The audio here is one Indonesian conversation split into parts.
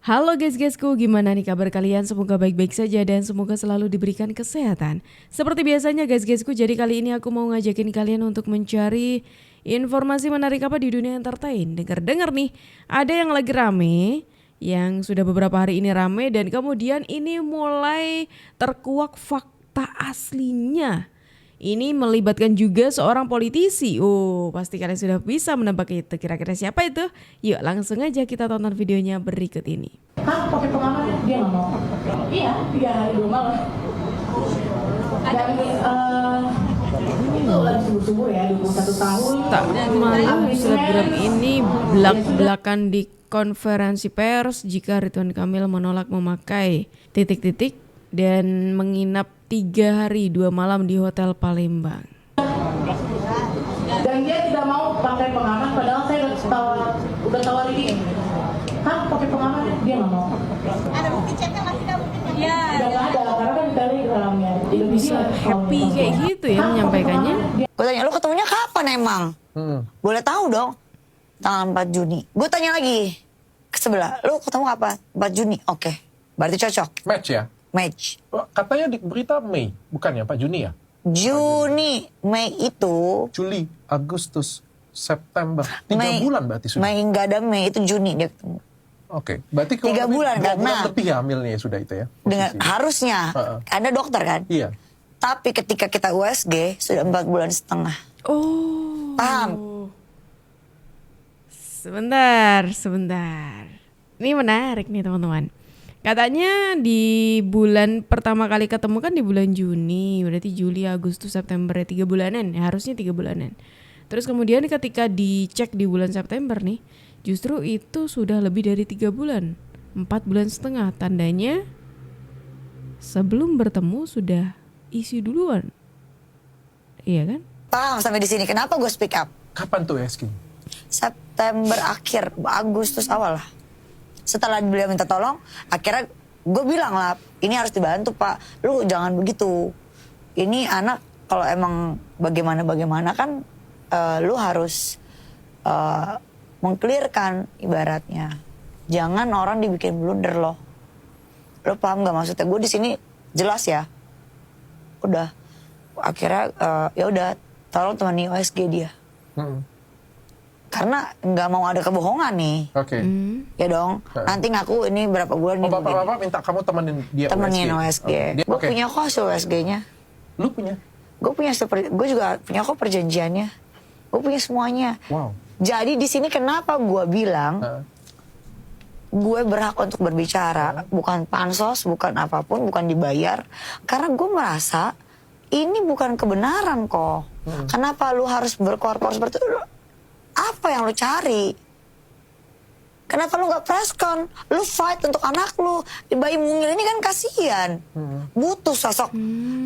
Halo guys-guysku, gimana nih kabar kalian? Semoga baik-baik saja dan semoga selalu diberikan kesehatan. Seperti biasanya guys-guysku, jadi kali ini aku mau ngajakin kalian untuk mencari informasi menarik apa di dunia entertain. Dengar-dengar nih, ada yang lagi rame, yang sudah beberapa hari ini rame dan kemudian ini mulai terkuak fakta aslinya. Ini melibatkan juga seorang politisi. Oh, pasti kalian sudah bisa menebak itu. Kira-kira siapa itu? Yuk langsung aja kita tonton videonya berikut ini. Kan pakai pengaman dia nggak mau. Iya, 3 hari 2 malam. Dan itu lagi subuh-subuh ya, 21 tahun. Tak malu selebgram ini belak-belakan di konferensi pers jika Ridwan Kamil menolak memakai titik-titik dan menginap 3 hari 2 malam di Hotel Palembang. Dan dia tidak mau pakai pengaman, padahal saya udah tawarin dia. Kan pakai pengaman dia nggak mau. Ada bukti chatnya masih nggak mungkin? Iya. Udah nggak ada, karena kan di Telegramnya. Bisa happy kayak gitu ya menyampaikannya. Gue tanya, lu ketemunya kapan emang? Boleh tahu dong. Tanggal 4 Juni. Gue tanya lagi ke sebelah, lu ketemu kapan? 4 Juni. Oke. Berarti cocok. Match ya? Match. Katanya di berita Mei, bukannya Pak Juni ya? Juni, Mei itu. Juli, Agustus, September. 3 bulan berarti sudah. Mei nggak ada Mei, itu Juni dia ketemu. Oke, berarti 3 bulan, 2 karena- bulan lebih ya hamilnya sudah itu ya? Dengan posisinya. harusnya. Anda dokter kan? Iya. Tapi ketika kita USG, sudah 4 bulan setengah. Oh. Paham? Sebentar. Ini menarik nih teman-teman. Katanya di bulan pertama kali ketemu kan di bulan Juni, berarti Juli, Agustus, September, 3 bulanan, ya harusnya 3 bulanan. Terus kemudian ketika dicek di bulan September nih, justru itu sudah lebih dari 3 bulan, 4 bulan setengah. Tandanya sebelum bertemu sudah isi duluan, iya kan? Paham sampai di sini. Kenapa gue speak up? Kapan tuh Eski? September akhir, Agustus awal lah. Setelah beliau minta tolong, akhirnya gue bilang lah, ini harus dibantu Pak. Lu jangan begitu. Ini anak kalau emang bagaimana kan lu harus mengklirkan ibaratnya. Jangan orang dibikin blunder loh. Lu paham gak maksudnya? Gue di sini jelas ya. Udah. Akhirnya ya udah, tolong temani OSG dia. Karena nggak mau ada kebohongan nih. Oke. Ya dong, nanti ngaku ini berapa bulan Oh, nih. bapak-bapak minta kamu temenin dia Temenin OSG. Dia- Gue Oke. punya kok hasil OSG-nya. Lu punya? Gue juga punya kok perjanjiannya. Gue punya semuanya. Wow. Jadi di sini kenapa gue bilang gue berhak untuk berbicara, bukan pansos, bukan apapun, bukan dibayar, karena gue merasa ini bukan kebenaran kok. Kenapa lu harus berkorpor seperti itu? Apa yang lu cari? Kenapa lu gak preskon? Lu fight untuk anak lu. Bayi mungil ini kan kasihan. Butuh sosok.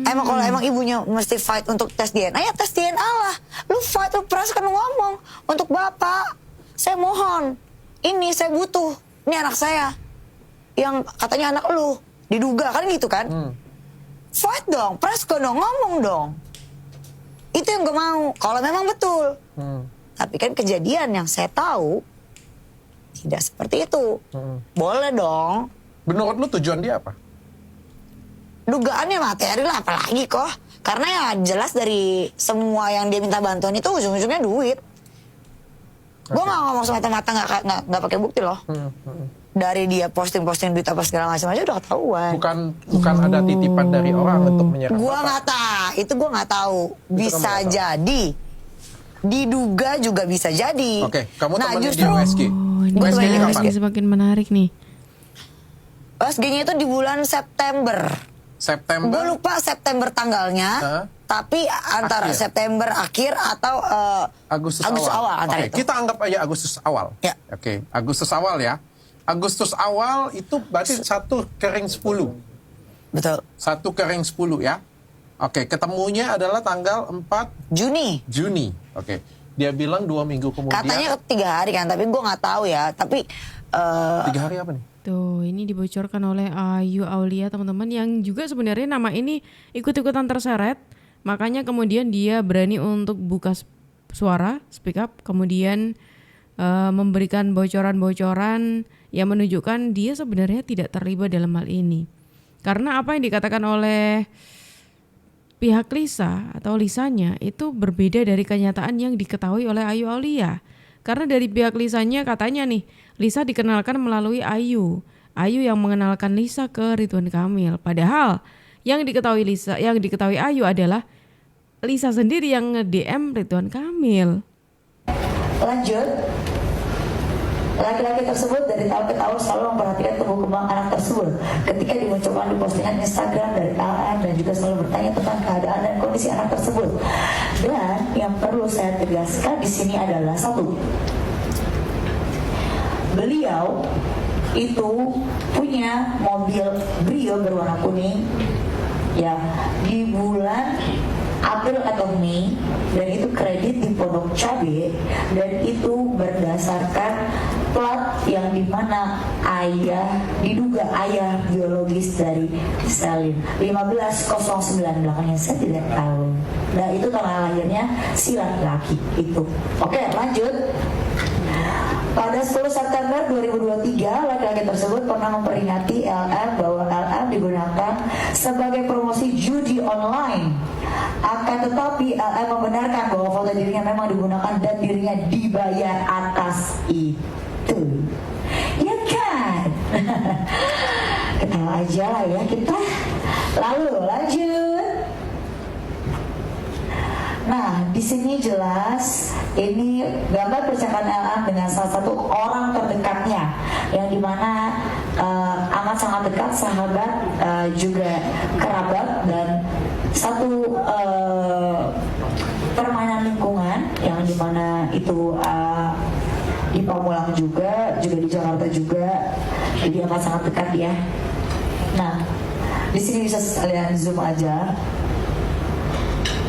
Kalau emang ibunya mesti fight untuk tes DNA, ya tes DNA lah. Lu fight, lu preskon, lu ngomong. Untuk bapak, saya mohon. Ini saya butuh. Ini anak saya. Yang katanya anak lu. Diduga kan gitu kan? Fight dong, preskon dong, ngomong dong. Itu yang gue mau. Kalau memang betul. Tapi kan kejadian yang saya tahu tidak seperti itu. Boleh dong. Menurut lu tujuan dia apa? Dugaannya materi lah, apalagi kok. Karena ya jelas dari semua yang dia minta bantuan itu ujung-ujungnya duit. Gue gak ngomong semata-mata gak pakai bukti loh. Dari dia posting-posting duit apa segala macam aja udah ketahuan. Bukan ada titipan dari orang untuk menyerang Gue bapak. nggak tahu, itu gue nggak tahu. Bisa kamu nggak tahu. jadi, diduga juga bisa jadi. Oke, kamu nah, temenin justru dia OSG. Oh, ini Gua temenin OSG-nya OSG. kapan? semakin menarik nih. OSG-nya itu di bulan September. Gue September. lupa September tanggalnya, tapi antara Akhir. September akhir atau Agustus awal antara Oke, itu. kita anggap aja Agustus awal. Ya. Oke, Agustus awal ya. Agustus awal itu berarti 1 kering 10. Betul. 1 kering 10 ya. Oke, ketemunya adalah tanggal 4 Juni. Juni. Oke. Dia bilang 2 minggu kemudian. Katanya 3 hari kan, tapi gue nggak tahu ya. Tapi 3 hari apa nih? Tuh, ini dibocorkan oleh Ayu Aulia teman-teman yang juga sebenarnya nama ini ikut-ikutan terseret. Makanya kemudian dia berani untuk buka suara, speak up. Kemudian memberikan bocoran-bocoran yang menunjukkan dia sebenarnya tidak terlibat dalam hal ini. Karena apa yang dikatakan oleh pihak Lisa atau Lisanya itu berbeda dari kenyataan yang diketahui oleh Ayu Aulia. Karena dari pihak Lisanya katanya nih, Lisa dikenalkan melalui Ayu. Ayu yang mengenalkan Lisa ke Ridwan Kamil. Padahal yang diketahui Ayu adalah Lisa sendiri yang nge-DM Ridwan Kamil. Lanjut, laki-laki tersebut dari tahun ke tahun selalu memperhatikan tumbuh kembang anak tersebut. Ketika dimunculkan di postingan Instagram dari LM dan juga selalu bertanya tentang keadaan dan kondisi anak tersebut. Dan yang perlu saya tegaskan di sini adalah satu, beliau itu punya mobil Brio berwarna kuning ya di bulan April atau Mei, dan itu kredit di Pondok Cabe, dan itu berdasarkan plat yang dimana diduga ayah biologis dari Stalin 1509 belakangnya saya tidak tahu. Nah itu tanggal lahirnya si laki-laki itu. Oke, lanjut. Pada 10 September 2023, laki-laki tersebut pernah memperingati LM bahwa LM digunakan sebagai promosi judi online. Akan tetapi LM membenarkan bahwa foto dirinya memang digunakan dan dirinya dibayar atas itu. Ya kan? Ketawa aja lah ya kita. Lalu lanjut. Nah, di sini jelas ini gambar percakapan LM dengan salah satu orang terdekatnya, yang dimana amat sangat dekat, sahabat, juga kerabat, dan satu permainan lingkungan yang dimana itu di Pamulang juga di Jakarta juga, jadi amat sangat dekat ya. Nah, di sini bisa kalian zoom aja.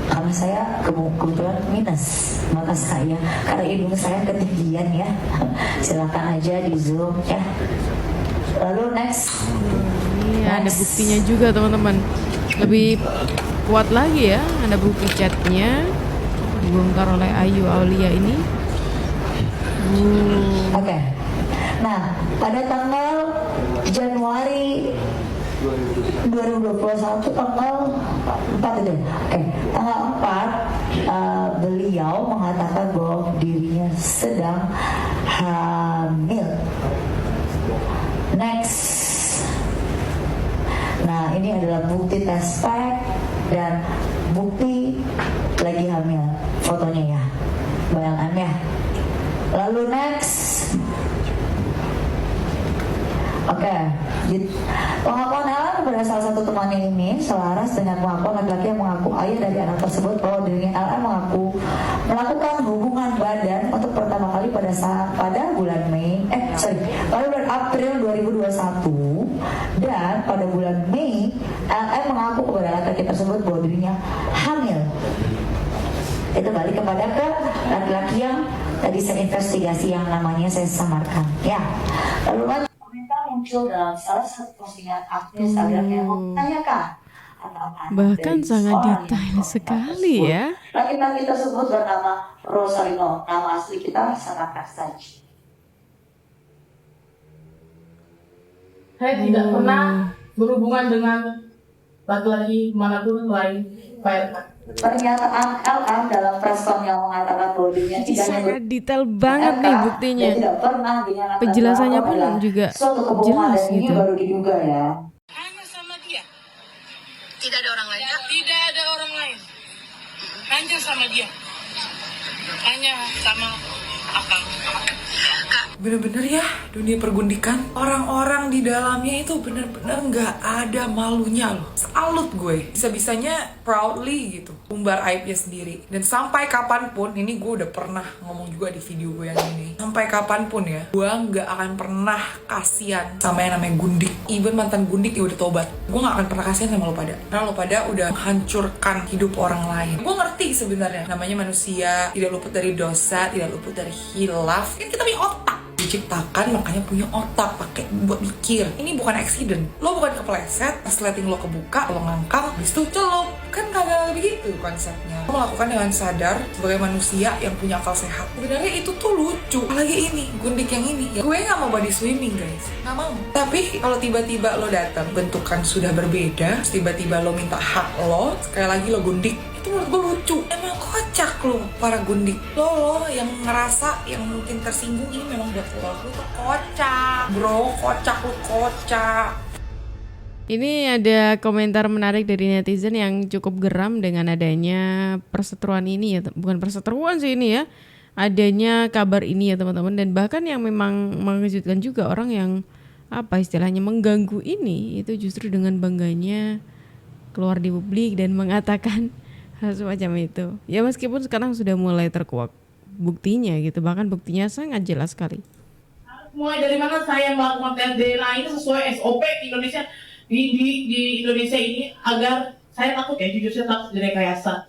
Karena saya kebetulan minus mata saya, karena hidung saya ketinggian ya. Silakan aja di zoom ya. Lalu next. Iya, ada buktinya juga teman-teman. Lebih kuat lagi ya, ada bukti chatnya dibongkar oleh Ayu Aulia ini. Oke. Nah, pada tanggal Januari 2021 tanggal 4 itu. Oke, tanggal 4 beliau mengatakan bahwa dirinya sedang hamil. Next. Nah, ini adalah bukti tes pack dan bukti lagi hamil, fotonya ya. Bayangkan ya. Lalu next. Oke, pengakuan Ella kepada salah satu temannya ini selaras dengan pengakuan laki-laki yang mengaku ayah dari anak tersebut bahwa dirinya Ella mengaku melakukan hubungan badan untuk pertama kali pada bulan April 2021, dan pada bulan Mei LM mengaku kepada laki-laki tersebut bahwa dirinya hamil. Itu balik kepada ke laki-laki yang tadi saya investigasi yang namanya saya samarkan ya. Lalu muncul dalam salah satu postingan akun Instagram yang menanyakan bahkan sangat detail sekali ya. Laki-laki tersebut bernama Rosalino, nama asli kita Sanaka saja. Saya tidak pernah berhubungan dengan laki-laki manapun lain Pak. Pernyataan LM dalam preskon yang mengatakan bahwa dirinya tidak sangat detail banget nih buktinya. Tidak pernah penjelasannya pun juga jelas gitu. Baru diduga ya. Hanya sama dia. Tidak ada orang lain. Tidak ada orang lain. Hanya sama dia. Hanya sama akang. Bener-bener ya, dunia pergundikan. Orang-orang di dalamnya itu bener-bener nggak ada malunya loh. Salut gue. Bisa-bisanya proudly gitu umbar aibnya sendiri. Dan sampai kapanpun, ini gue udah pernah ngomong juga di video gue yang ini, sampai kapanpun ya, gue nggak akan pernah kasihan sama yang namanya gundik. Even mantan gundik ya udah tobat, gue nggak akan pernah kasihan sama lo pada, karena lo pada udah menghancurkan hidup orang lain. Gue ngerti sebenarnya namanya manusia tidak luput dari dosa, tidak luput dari hilaf. Kan kita punya otak. diciptakan, makanya punya otak, pakai buat mikir. Ini bukan accident. Lo bukan kepleset, resleting lo kebuka, lo ngangkang, habis itu celup. Kan kagak begitu konsepnya. Lo melakukan dengan sadar sebagai manusia yang punya akal sehat. Sebenarnya itu tuh lucu. Apalagi ini, gundik yang ini. Ya, gue nggak mau body swimming guys, nggak mau. Tapi kalau tiba-tiba lo datang, bentukan sudah berbeda, terus tiba-tiba lo minta hak lo, sekali lagi lo gundik, itu menurut gue lucu. Emang kocak lo para gundik. Lo yang ngerasa, yang mungkin tersinggung, ini memang buat lo tuh kocak bro, kocak lo, kocak. Ini ada komentar menarik dari netizen yang cukup geram dengan adanya perseteruan ini ya. Bukan perseteruan sih ini ya. Adanya kabar ini ya teman-teman. Dan bahkan yang memang mengejutkan juga orang yang apa istilahnya mengganggu ini. Itu justru dengan bangganya keluar di publik dan mengatakan hal semacam itu. Ya meskipun sekarang sudah mulai terkuak buktinya gitu. Bahkan buktinya sangat jelas sekali. Mulai dari mana saya melakukan tes DNA ini sesuai SOP di Indonesia, di Indonesia ini, agar saya takut ya, jujur saya takut direkayasa.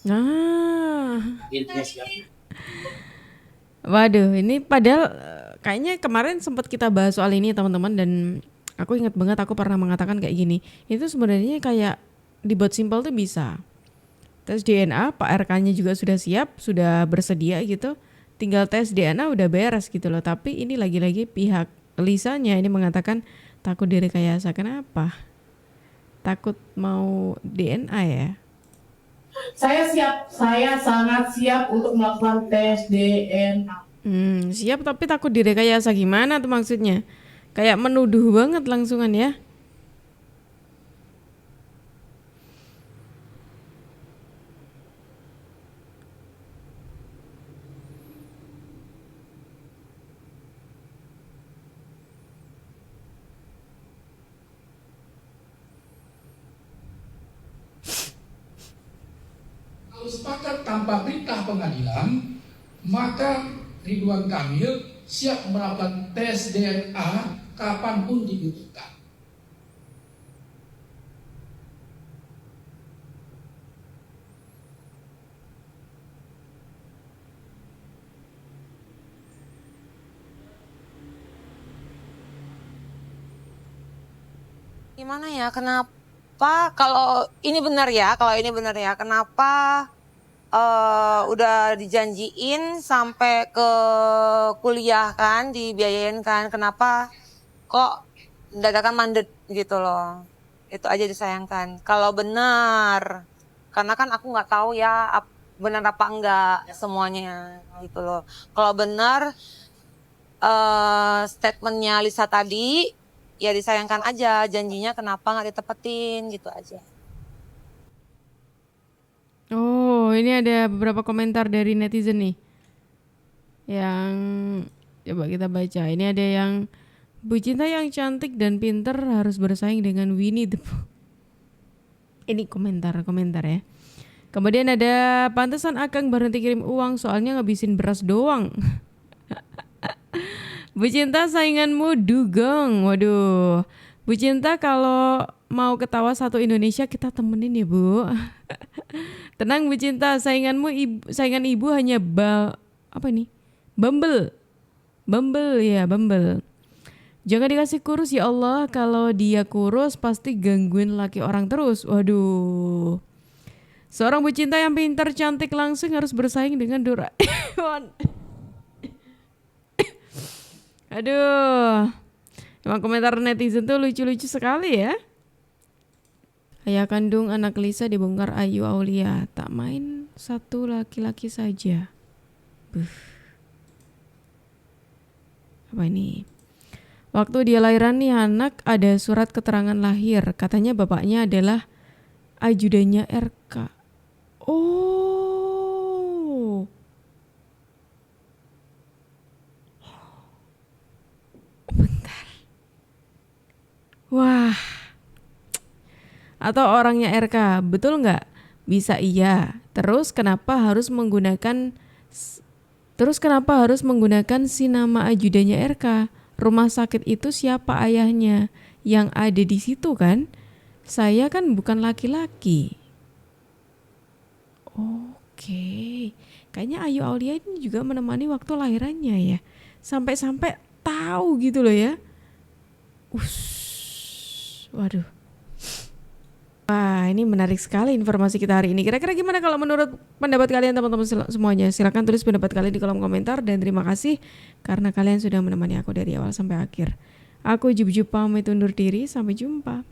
Nah, waduh, ini padahal kayaknya kemarin sempat kita bahas soal ini teman-teman, dan aku ingat banget aku pernah mengatakan kayak gini. Itu sebenarnya kayak dibuat simpel tuh bisa. Tes DNA, Pak RK-nya juga sudah siap, sudah bersedia gitu. Tinggal tes DNA udah beres gitu loh. Tapi ini lagi-lagi pihak Lisanya ini mengatakan takut direkayasa. Kenapa? Takut mau DNA ya? Saya siap, saya sangat siap untuk melakukan tes DNA. Siap tapi takut direkayasa gimana tuh maksudnya? Kayak menuduh banget langsungan ya. Kalau sepakat tanpa perintah pengadilan, maka Ridwan Kamil siap melakukan tes DNA kapanpun dibutuhkan. Gimana ya, kenapa kalau ini benar ya, kenapa udah dijanjiin sampai ke kuliah kan, dibiayain kan, kenapa kok dadakan mandet gitu loh. Itu aja disayangkan. Kalau benar, karena kan aku nggak tahu ya benar apa enggak semuanya gitu loh. Kalau benar statementnya Lisa tadi, ya disayangkan aja, janjinya kenapa nggak ditepetin gitu aja. Oh, ini ada beberapa komentar dari netizen nih. Yang coba kita baca. Ini ada yang Bu Cinta yang cantik dan pinter harus bersaing dengan Winnie the Pooh. Ini komentar ya. Kemudian ada pantesan Akang berhenti kirim uang soalnya ngabisin beras doang. Bu Cinta sainganmu dugong. Waduh. Bu Cinta kalau mau ketawa satu Indonesia kita temenin ya Bu. Tenang Bu Cinta, saingan ibu hanya Bumble. Bumble. Jangan dikasih kurus ya Allah, kalau dia kurus pasti gangguin laki orang terus. Waduh. Seorang Bu Cinta yang pintar cantik langsung harus bersaing dengan Doraemon. Aduh. Emang komentar netizen tuh lucu-lucu sekali ya. Ayah kandung anak Lisa dibongkar Ayu Aulia. Tak main satu laki-laki saja. Apa ini? Waktu dia lahiran nih anak ada surat keterangan lahir. Katanya bapaknya adalah ajudannya RK. Oh. Bentar. Wah. Atau orangnya RK, betul nggak? Bisa iya. Terus kenapa harus menggunakan si nama ajudannya RK? Rumah sakit itu siapa ayahnya? Yang ada di situ kan? Saya kan bukan laki-laki. Oke. Kayaknya Ayu Aulia ini juga menemani waktu lahirannya ya. sampai tahu gitu loh ya. Waduh. Wah, ini menarik sekali informasi kita hari ini. Kira-kira gimana kalau menurut pendapat kalian teman-teman semuanya? Silakan tulis pendapat kalian di kolom komentar dan terima kasih karena kalian sudah menemani aku dari awal sampai akhir. Aku Jub pamit undur diri, sampai jumpa.